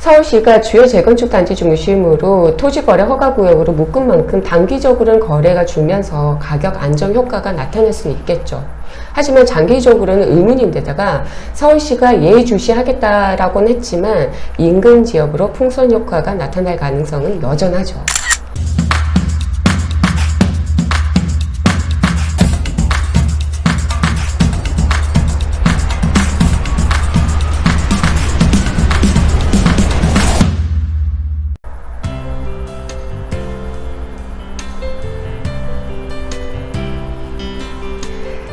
서울시가 주요 재건축 단지 중심으로 토지거래 허가구역으로 묶은 만큼 단기적으로는 거래가 줄면서 가격 안정 효과가 나타날 수는 있겠죠. 하지만 장기적으로는 의문인데다가 서울시가 예의주시하겠다라고는 했지만 인근 지역으로 풍선 효과가 나타날 가능성은 여전하죠.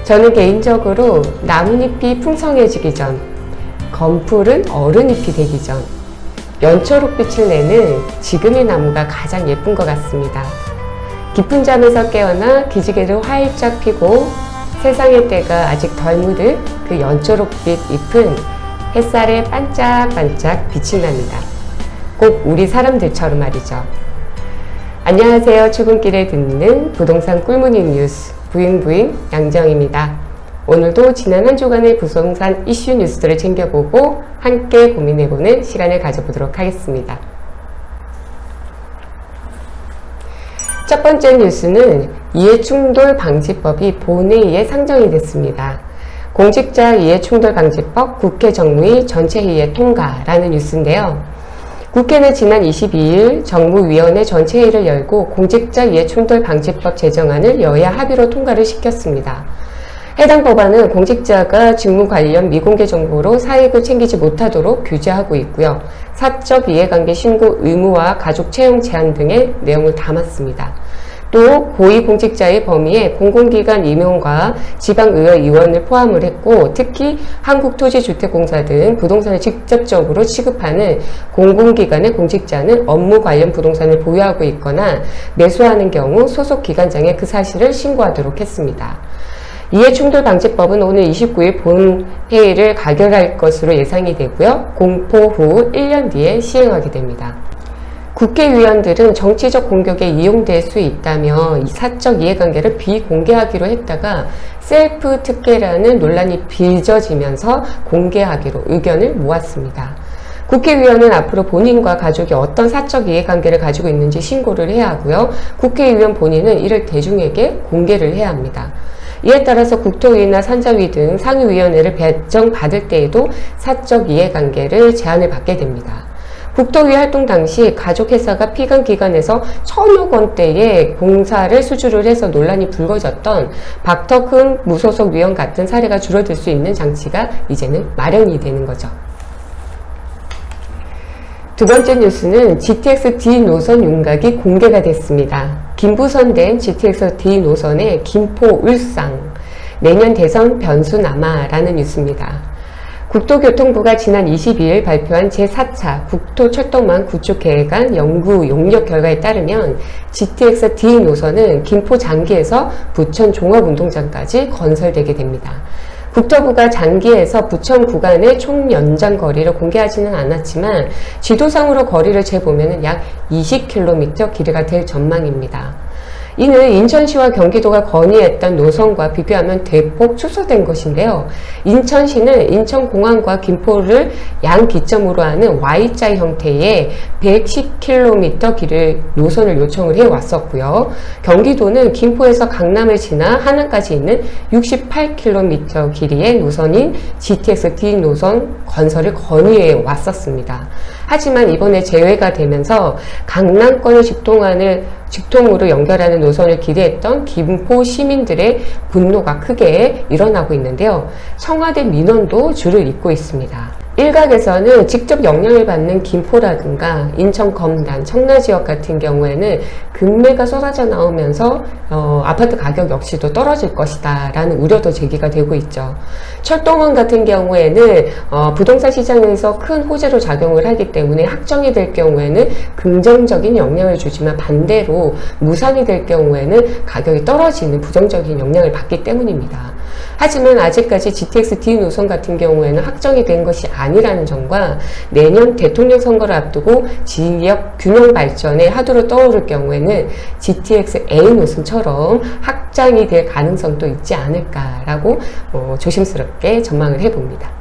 저는 개인적으로 나뭇잎이 풍성해지기 전, 건풀은 어른잎이 되기 전, 연초록빛을 내는 지금의 나무가 가장 예쁜 것 같습니다. 깊은 잠에서 깨어나 기지개를 활짝 펴고 세상의 때가 아직 덜 묻은 그 연초록빛 잎은 햇살에 반짝반짝 빛이 납니다. 꼭 우리 사람들처럼 말이죠. 안녕하세요. 출근길에 듣는 부동산 꿀무늬 뉴스 부잉부잉 양정입니다. 오늘도 지난 한 주간의 부동산 이슈 뉴스들을 챙겨보고 함께 고민해보는 시간을 가져보도록 하겠습니다. 첫 번째 뉴스는 이해충돌 방지법이 본회의에 상정이 됐습니다. 공직자 이해충돌 방지법 국회 정무위 전체회의에 통과라는 뉴스인데요. 국회는 지난 22일 정무위원회 전체회의를 열고 공직자 이해충돌 방지법 제정안을 여야 합의로 통과를 시켰습니다. 해당 법안은 공직자가 직무 관련 미공개 정보로 사익을 챙기지 못하도록 규제하고 있고요. 사적 이해관계 신고 의무와 가족 채용 제한 등의 내용을 담았습니다. 또 고위공직자의 범위에 공공기관 임용과 지방의회 의원을 포함을 했고, 특히 한국토지주택공사 등 부동산을 직접적으로 취급하는 공공기관의 공직자는 업무 관련 부동산을 보유하고 있거나 매수하는 경우 소속 기관장에 그 사실을 신고하도록 했습니다. 이해충돌방지법은 오늘 29일 본회의를 가결할 것으로 예상이 되고요. 공포 후 1년 뒤에 시행하게 됩니다. 국회의원들은 정치적 공격에 이용될 수 있다며 이 사적 이해관계를 비공개하기로 했다가 셀프 특혜라는 논란이 빚어지면서 공개하기로 의견을 모았습니다. 국회의원은 앞으로 본인과 가족이 어떤 사적 이해관계를 가지고 있는지 신고를 해야 하고요. 국회의원 본인은 이를 대중에게 공개를 해야 합니다. 이에 따라서 국토위나 산자위 등 상위위원회를 배정받을 때에도 사적 이해관계를 제한을 받게 됩니다. 국토위 활동 당시 가족회사가 피감기관에서 1,000억 원대의 공사를 수주를 해서 논란이 불거졌던 박덕흠 무소속 위원 같은 사례가 줄어들 수 있는 장치가 이제는 마련이 되는 거죠. 두 번째 뉴스는 GTX D 노선 윤곽이 공개가 됐습니다. 김부선된 GTX D 노선의 김포, 울상, 내년 대선 변수남아라는 뉴스입니다. 국토교통부가 지난 22일 발표한 제4차 국토철도망 구축 계획안 연구 용역 결과에 따르면 GTX D 노선은 김포 장기에서 부천 종합운동장까지 건설되게 됩니다. 국토부가 장기에서 부천 구간의 총 연장 거리를 공개하지는 않았지만 지도상으로 거리를 재보면 약 20km 길이가 될 전망입니다. 이는 인천시와 경기도가 건의했던 노선과 비교하면 대폭 축소된 것인데요. 인천시는 인천공항과 김포를 양 기점으로 하는 Y자 형태의 110km 길을 노선을 요청을 해왔었고요. 경기도는 김포에서 강남을 지나 하남까지 있는 68km 길이의 노선인 GTX D 노선 건설을 건의해 왔었습니다. 하지만 이번에 제외가 되면서 강남권을 직통으로 연결하는 노선을 기대했던 김포 시민들의 분노가 크게 일어나고 있는데요. 청와대 민원도 줄을 잇고 있습니다. 일각에서는 직접 영향을 받는 김포라든가 인천 검단, 청라 지역 같은 경우에는 금매가 쏟아져 나오면서 아파트 가격 역시도 떨어질 것이다 라는 우려도 제기가 되고 있죠. 철도망 같은 경우에는 부동산 시장에서 큰 호재로 작용을 하기 때문에 확정이 될 경우에는 긍정적인 영향을 주지만 반대로 무산이 될 경우에는 가격이 떨어지는 부정적인 영향을 받기 때문입니다. 하지만 아직까지 GTX D 노선 같은 경우에는 확정이 된 것이 아니라는 점과 내년 대통령 선거를 앞두고 지역 균형 발전의 하도로 떠오를 경우에는 GTX A 노선처럼 확장이 될 가능성도 있지 않을까라고 조심스럽게 전망을 해봅니다.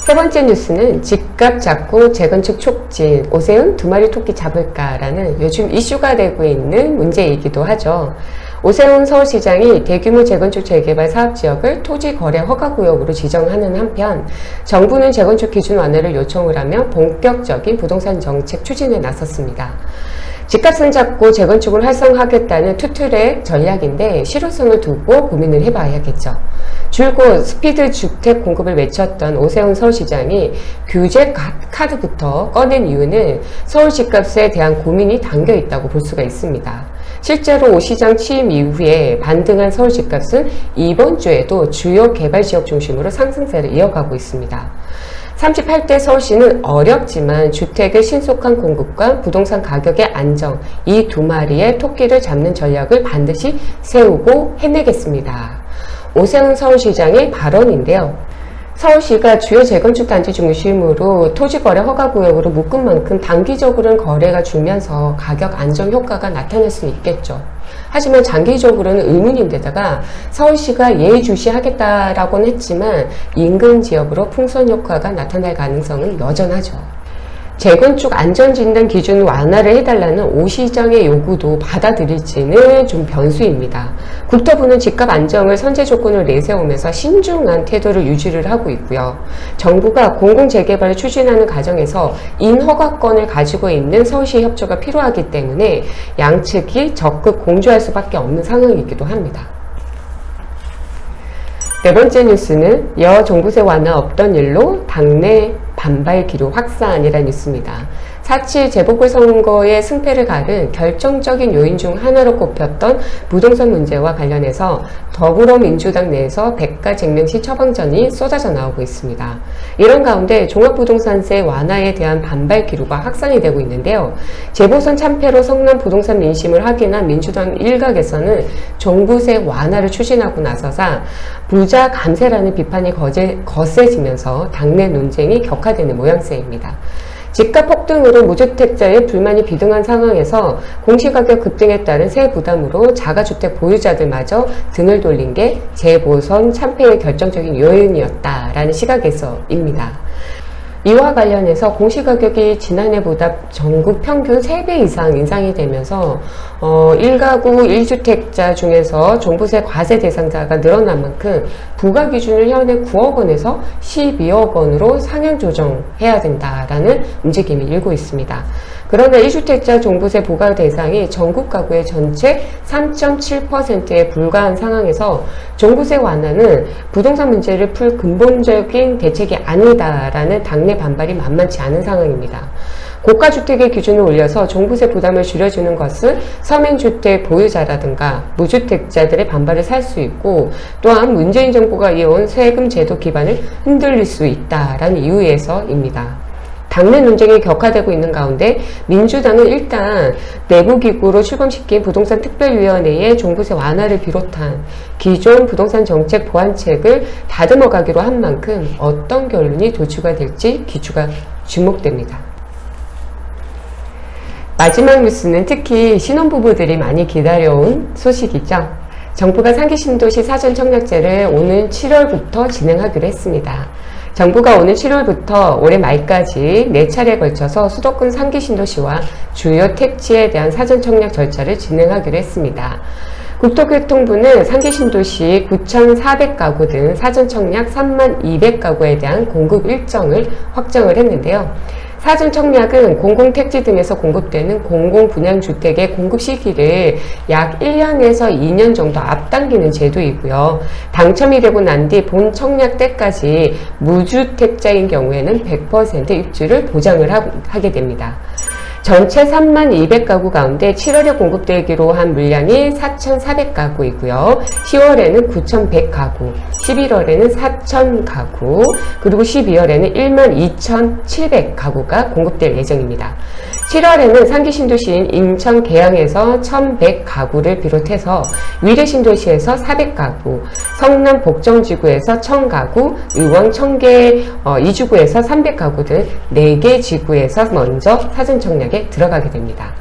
세 번째 뉴스는 집값 잡고 재건축 촉진, 오세훈 2마리 토끼 잡을까라는 요즘 이슈가 되고 있는 문제이기도 하죠. 오세훈 서울시장이 대규모 재건축 재개발 사업지역을 토지거래 허가구역으로 지정하는 한편 정부는 재건축 기준 완화를 요청을 하며 본격적인 부동산 정책 추진에 나섰습니다. 집값은 잡고 재건축을 활성화하겠다는 투트랙 전략인데 실효성을 두고 고민을 해봐야겠죠. 줄곧 스피드 주택 공급을 외쳤던 오세훈 서울시장이 규제 카드부터 꺼낸 이유는 서울 집값에 대한 고민이 담겨 있다고 볼 수가 있습니다. 실제로 오 시장 취임 이후에 반등한 서울 집값은 이번 주에도 주요 개발지역 중심으로 상승세를 이어가고 있습니다. 38대 서울시는 어렵지만 주택의 신속한 공급과 부동산 가격의 안정, 이 2마리의 토끼를 잡는 전략을 반드시 세우고 해내겠습니다. 오세훈 서울시장의 발언인데요. 서울시가 주요 재건축 단지 중심으로 토지거래 허가구역으로 묶은 만큼 단기적으로는 거래가 줄면서 가격 안정 효과가 나타날 수는 있겠죠. 하지만 장기적으로는 의문인데다가 서울시가 예의주시하겠다라고는 했지만 인근 지역으로 풍선 효과가 나타날 가능성은 여전하죠. 재건축 안전진단 기준 완화를 해달라는 오 시장의 요구도 받아들일지는 좀 변수입니다. 국토부는 집값 안정을 선제 조건으로 내세우면서 신중한 태도를 유지를 하고 있고요. 정부가 공공재개발을 추진하는 과정에서 인허가권을 가지고 있는 서울시 협조가 필요하기 때문에 양측이 적극 공조할 수밖에 없는 상황이기도 합니다. 네 번째 뉴스는 여종부세 완화 없던 일로 당내 반발 기류 확산이라는 뉴스입니다. 4.7 재보궐선거의 승패를 가른 결정적인 요인 중 하나로 꼽혔던 부동산 문제와 관련해서 더불어민주당 내에서 백가쟁명시 처방전이 쏟아져 나오고 있습니다. 이런 가운데 종합부동산세 완화에 대한 반발 기류가 확산이 되고 있는데요. 재보선 참패로 성남 부동산 민심을 확인한 민주당 일각에서는 종부세 완화를 추진하고 나서자 부자 감세라는 비판이 거세지면서 당내 논쟁이 격화되는 모양새입니다. 집값 폭등으로 무주택자의 불만이 비등한 상황에서 공시가격 급등에 따른 세액 부담으로 자가주택 보유자들마저 등을 돌린 게 재보선 참패의 결정적인 요인이었다라는 시각에서입니다. 이와 관련해서 공시가격이 지난해보다 전국 평균 3배 이상 인상이 되면서 1가구 1주택자 중에서 종부세 과세 대상자가 늘어난 만큼 부과기준을 현재 9억 원에서 12억 원으로 상향 조정해야 된다라는 움직임이 일고 있습니다. 그러나 1주택자 종부세 부과 대상이 전국 가구의 전체 3.7%에 불과한 상황에서 종부세 완화는 부동산 문제를 풀 근본적인 대책이 아니다라는 당내 반발이 만만치 않은 상황입니다. 고가주택의 기준을 올려서 종부세 부담을 줄여주는 것은 서민주택 보유자라든가 무주택자들의 반발을 살 수 있고 또한 문재인 정부가 이어온 세금 제도 기반을 흔들릴 수 있다라는 이유에서입니다. 당내 논쟁이 격화되고 있는 가운데 민주당은 일단 내부기구로 출범시킨 부동산 특별위원회의 종부세 완화를 비롯한 기존 부동산 정책 보완책을 다듬어 가기로 한 만큼 어떤 결론이 도출가 될지 기추가 주목됩니다. 마지막 뉴스는 특히 신혼부부들이 많이 기다려온 소식이죠. 정부가 상기 신도시 사전 청약제를 오는 7월부터 진행하기로 했습니다. 정부가 오는 7월부터 올해 말까지 4차례에 걸쳐서 수도권 상기 신도시와 주요 택지에 대한 사전 청약 절차를 진행하기로 했습니다. 국토교통부는 상기 신도시 9,400가구 등 사전 청약 32,200가구에 대한 공급 일정을 확정을 했는데요. 사전 청약은 공공택지 등에서 공급되는 공공분양주택의 공급 시기를 약 1년에서 2년 정도 앞당기는 제도이고요. 당첨이 되고 난 뒤 본 청약 때까지 무주택자인 경우에는 100% 입주를 보장을 하게 됩니다. 전체 32,200가구 가운데 7월에 공급되기로 한 물량이 4,400가구이고요. 10월에는 9,100가구, 11월에는 4,000가구, 그리고 12월에는 12,700가구가 공급될 예정입니다. 7월에는 상기 신도시인 인천 계양에서 1,100가구를 비롯해서 위례 신도시에서 400가구, 성남 복정지구에서 1,000가구, 의왕 청계 2주구에서 300가구 등 4개 지구에서 먼저 사전 청약에 들어가게 됩니다.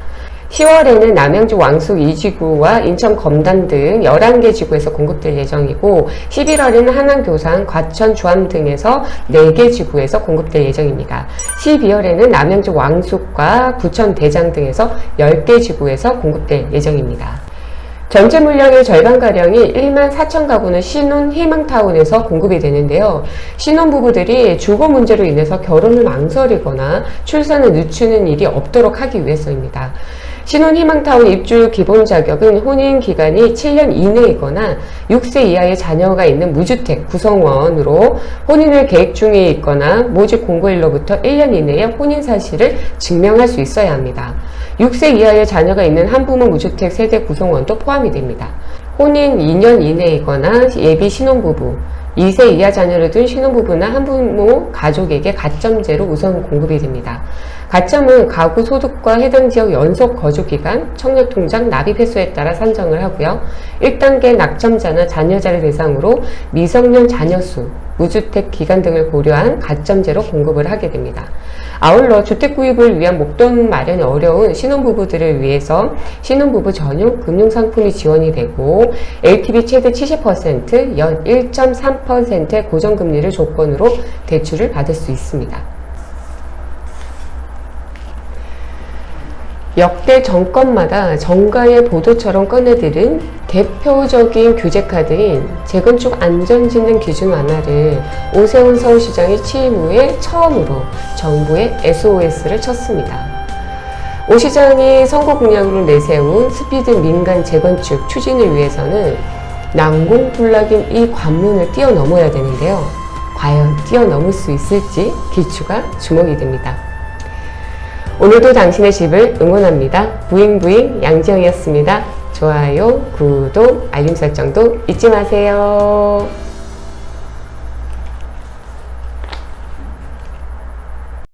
10월에는 남양주 왕숙 2지구와 인천 검단 등 11개 지구에서 공급될 예정이고 11월에는 하남 교산, 과천 주암 등에서 4개 지구에서 공급될 예정입니다. 12월에는 남양주 왕숙과 부천 대장 등에서 10개 지구에서 공급될 예정입니다. 전체 물량의 절반가량이 1만 4천 가구는 신혼 희망타운에서 공급이 되는데요. 신혼부부들이 주거 문제로 인해서 결혼을 망설이거나 출산을 늦추는 일이 없도록 하기 위해서입니다. 신혼 희망타운 입주 기본 자격은 혼인 기간이 7년 이내이거나 6세 이하의 자녀가 있는 무주택 구성원으로 혼인을 계획 중에 있거나 모집 공고일로부터 1년 이내에 혼인 사실을 증명할 수 있어야 합니다. 6세 이하의 자녀가 있는 한부모 무주택 세대 구성원도 포함이 됩니다. 혼인 2년 이내이거나 예비 신혼부부, 2세 이하 자녀를 둔 신혼부부나 한부모 가족에게 가점제로 우선 공급이 됩니다. 가점은 가구 소득과 해당 지역 연속 거주기간, 청약통장 납입 횟수에 따라 산정을 하고요. 1단계 낙점자나 자녀자를 대상으로 미성년 자녀 수, 무주택 기간 등을 고려한 가점제로 공급을 하게 됩니다. 아울러 주택 구입을 위한 목돈 마련이 어려운 신혼부부들을 위해서 신혼부부 전용 금융상품이 지원이 되고 LTV 최대 70%, 연 1.3%의 고정금리를 조건으로 대출을 받을 수 있습니다. 역대 정권마다 정가의 보도처럼 꺼내들은 대표적인 규제 카드인 재건축 안전진단 기준 완화를 오세훈 서울시장이 취임 후에 처음으로 정부에 SOS를 쳤습니다. 오 시장이 선거 공약으로 내세운 스피드 민간 재건축 추진을 위해서는 난공불락인 이 관문을 뛰어넘어야 되는데요. 과연 뛰어넘을 수 있을지 기추가 주목이 됩니다. 오늘도 당신의 집을 응원합니다. 부잉부잉 양지영이었습니다. 좋아요, 구독, 알림 설정도 잊지 마세요.